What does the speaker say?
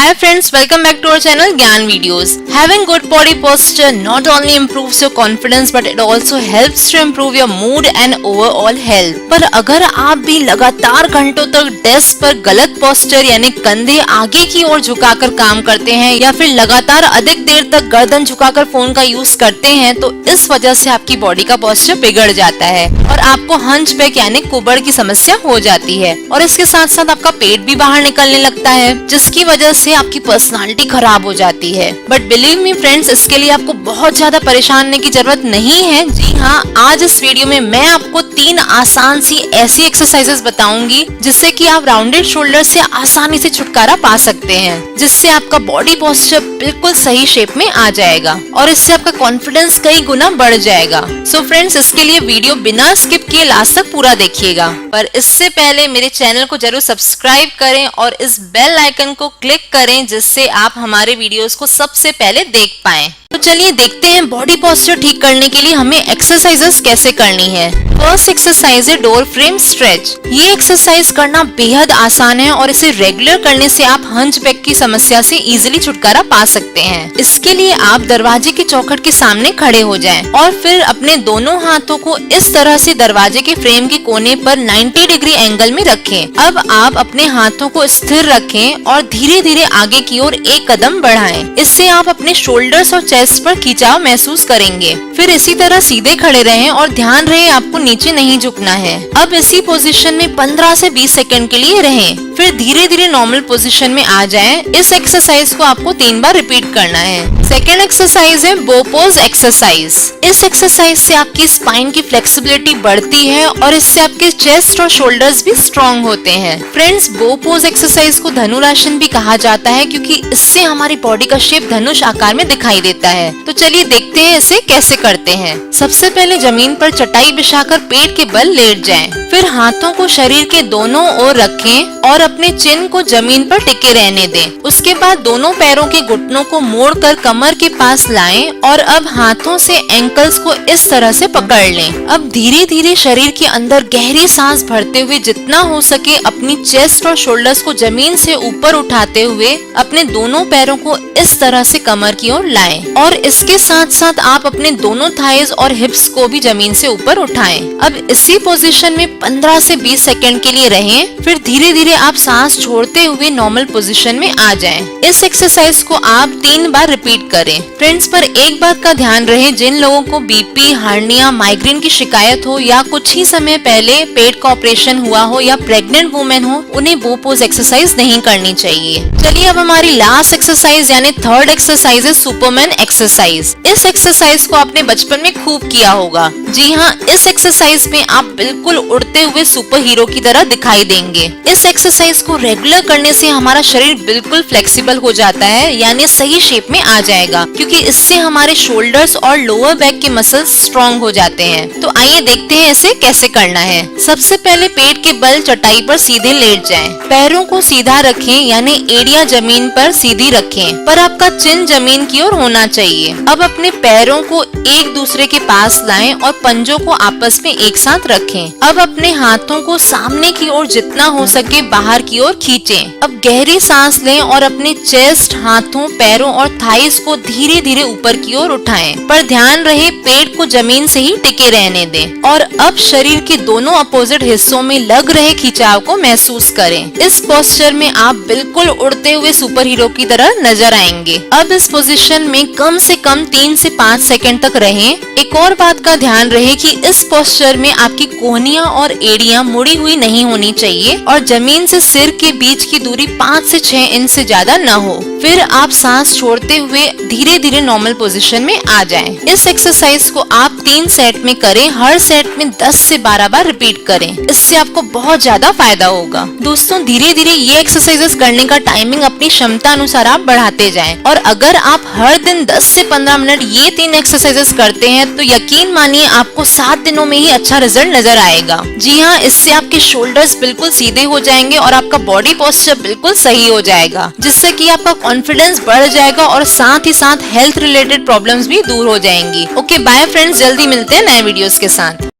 Hi friends, welcome back to our channel Gyan Videos. Having good body posture not only improves your confidence but it also helps to improve your mood and overall health. पर अगर आप भी लगातार घंटों तक desk पर गलत posture यानी कंधे आगे की ओर झुकाकर काम करते हैं या फिर लगातार अधिक देर तक गर्दन झुकाकर फोन का यूज करते हैं तो इस वजह से आपकी बॉडी का पोस्चर बिगड़ जाता है और आपको हंचबैक यानी कुबड़ की समस्या हो जाती है और इसके साथ साथ आपका पेट भी बाहर निकलने लगता है जिसकी वजह से आपकी पर्सनालिटी खराब हो जाती है। बट बिलीव मी फ्रेंड्स, इसके लिए आपको बहुत ज्यादा परेशान होने की जरूरत नहीं है। जी हाँ, आज इस वीडियो में मैं आपको 3 आसान सी ऐसी एक्सरसाइजेस बताऊंगी जिससे कि आप राउंडेड शोल्डर से आसानी से छुटकारा पा सकते हैं, जिससे आपका बॉडी पोस्चर बिल्कुल सही शेप में आ जाएगा और इससे आपका कॉन्फिडेंस कई गुना बढ़ जाएगा। सो फ्रेंड्स, इसके लिए वीडियो बिना स्किप किए लास्ट तक पूरा देखिएगा। पर इससे पहले मेरे चैनल को जरूर सब्सक्राइब करें और इस बेल आइकन को क्लिक करें जिससे आप हमारे वीडियोस को सबसे पहले देख पाएं। तो चलिए देखते हैं बॉडी पोस्चर ठीक करने के लिए हमें एक्सरसाइजेस कैसे करनी है। फर्स्ट एक्सरसाइज है डोर फ्रेम स्ट्रेच। ये एक्सरसाइज करना बेहद आसान है और इसे रेगुलर करने से आप हंचबैक की समस्या से इजीली छुटकारा पा सकते हैं। इसके लिए आप दरवाजे के चौखट के सामने खड़े हो जाएं और फिर अपने दोनों हाथों को इस तरह से दरवाजे के फ्रेम के कोने पर 90 डिग्री एंगल में रखें। अब आप अपने हाथों को स्थिर रखें और धीरे धीरे आगे की ओर एक कदम बढ़ाएं। इससे आप अपने शोल्डर्स और चेस्ट पर खिंचाव महसूस करेंगे। फिर इसी तरह सीधे खड़े रहें और ध्यान रहे आपको नीचे नहीं झुकना है। अब इसी पोजीशन में 15 से 20 सेकंड के लिए रहें। फिर धीरे धीरे नॉर्मल पोजीशन में आ जाएं। इस एक्सरसाइज को आपको 3 बार रिपीट करना है। सेकेंड एक्सरसाइज है बो पोज एक्सरसाइज। इस एक्सरसाइज से आपकी स्पाइन की फ्लेक्सिबिलिटी बढ़ती है और इससे आपके चेस्ट और शोल्डर्स भी स्ट्रॉन्ग होते हैं। फ्रेंड्स, बो पोज एक्सरसाइज को धनुरासन भी कहा जाता है क्योंकि इससे हमारी बॉडी का शेप धनुष आकार में दिखाई देता है। तो चलिए देखते हैं इसे कैसे करते हैं। सबसे पहले जमीन पर चटाई बिछाकर पेट के बल लेट जाएं। फिर हाथों को शरीर के दोनों ओर रखें और अपने चिन को जमीन पर टिके रहने दें। उसके बाद दोनों पैरों के घुटनों को मोड़कर कमर के पास लाएं और अब हाथों से एंकल्स को इस तरह से पकड़ लें। अब धीरे धीरे शरीर के अंदर गहरी सांस भरते हुए जितना हो सके अपनी चेस्ट और शोल्डर्स को जमीन से ऊपर उठाते हुए अपने दोनों पैरों को इस तरह से कमर की ओर लाएं और इसके साथ साथ आप अपने दोनों थाइज और हिप्स को भी जमीन से ऊपर उठाएं। अब इसी पोजीशन में 15 से 20 सेकंड के लिए रहें। फिर धीरे धीरे आप सांस छोड़ते हुए नॉर्मल पोजीशन में आ जाएं। इस एक्सरसाइज को आप 3 बार रिपीट करें। फ्रेंड्स, पर एक बात का ध्यान रहे, जिन लोगों को बीपी, हार्निया, माइग्रेन की शिकायत हो या कुछ ही समय पहले पेट का ऑपरेशन हुआ हो या प्रेग्नेंट वुमेन हो, उन्हें बो पोज एक्सरसाइज नहीं करनी चाहिए। चलिए अब हमारी लास्ट एक्सरसाइज यानी थर्ड एक्सरसाइज है सुपरमैन एक्सरसाइज। इस एक्सरसाइज को आपने बचपन में खूब किया होगा। जी हाँ, इस एक्सरसाइज में आप बिल्कुल उड़ते हुए सुपर हीरो की तरह दिखाई देंगे। इस एक्सरसाइज को रेगुलर करने से हमारा शरीर बिल्कुल फ्लेक्सिबल हो जाता है यानी सही शेप में आ जाएगा क्योंकि इससे हमारे शोल्डर्स और लोअर बैक के मसल्स स्ट्रॉन्ग हो जाते हैं। तो आइए देखते हैं इसे कैसे करना है। सबसे पहले पेट के बल चटाई पर सीधे लेट जाएं। पैरों को सीधा रखें यानी एड़ियां जमीन पर सीधी रखें पर आपका चिन जमीन की ओर होना चाहिए। अब अपने पैरों को एक दूसरे के पास लाएं और पंजों को आपस में एक साथ रखें। अब अपने हाथों को सामने की ओर जितना हो सके बाहर की ओर खींचें। अब गहरी सांस लें और अपने चेस्ट, हाथों, पैरों और थाइस को धीरे धीरे ऊपर की ओर उठाएं। पर ध्यान रहे पेट को जमीन से ही टिके रहने दें और अब शरीर के दोनों अपोजिट हिस्सों में लग रहे खिंचाव को महसूस करें। इस पोस्चर में आप बिल्कुल उड़ते हुए सुपर हीरो की तरह नजर आएंगे। अब इस पोजीशन में कम से कम 3 से 5 सेकंड तक रहें। एक और बात का ध्यान रहे कि इस पोस्चर में आपकी कोहनियां और एड़ियां मुड़ी हुई नहीं होनी चाहिए और जमीन से सिर के बीच की दूरी 5 से 6 इंच से ज्यादा न हो। फिर आप सांस छोड़ते हुए धीरे धीरे नॉर्मल पोजीशन में आ जाएं। इस एक्सरसाइज को आप 3 सेट में करें। हर सेट में 10 से 12 बार रिपीट करें। इससे आपको बहुत ज्यादा फायदा होगा। दोस्तों, धीरे धीरे ये एक्सरसाइजेस करने का टाइमिंग अपनी क्षमता अनुसार आप बढ़ाते जाएं और अगर आप हर दिन 10 से 15 मिनट ये 3 एक्सरसाइजेस करते हैं तो यकीन मानिए आपको 7 दिनों में ही अच्छा रिजल्ट नजर आएगा। जी हाँ, इससे आपके शोल्डर्स बिल्कुल सीधे हो जाएंगे और आपका बॉडी पोस्चर बिल्कुल सही हो जाएगा जिससे कि आपका कॉन्फिडेंस बढ़ जाएगा और साथ ही साथ हेल्थ रिलेटेड प्रॉब्लम्स भी दूर हो जाएंगी। ओके बाय फ्रेंड्स, जल्दी मिलते हैं नए वीडियोस के साथ।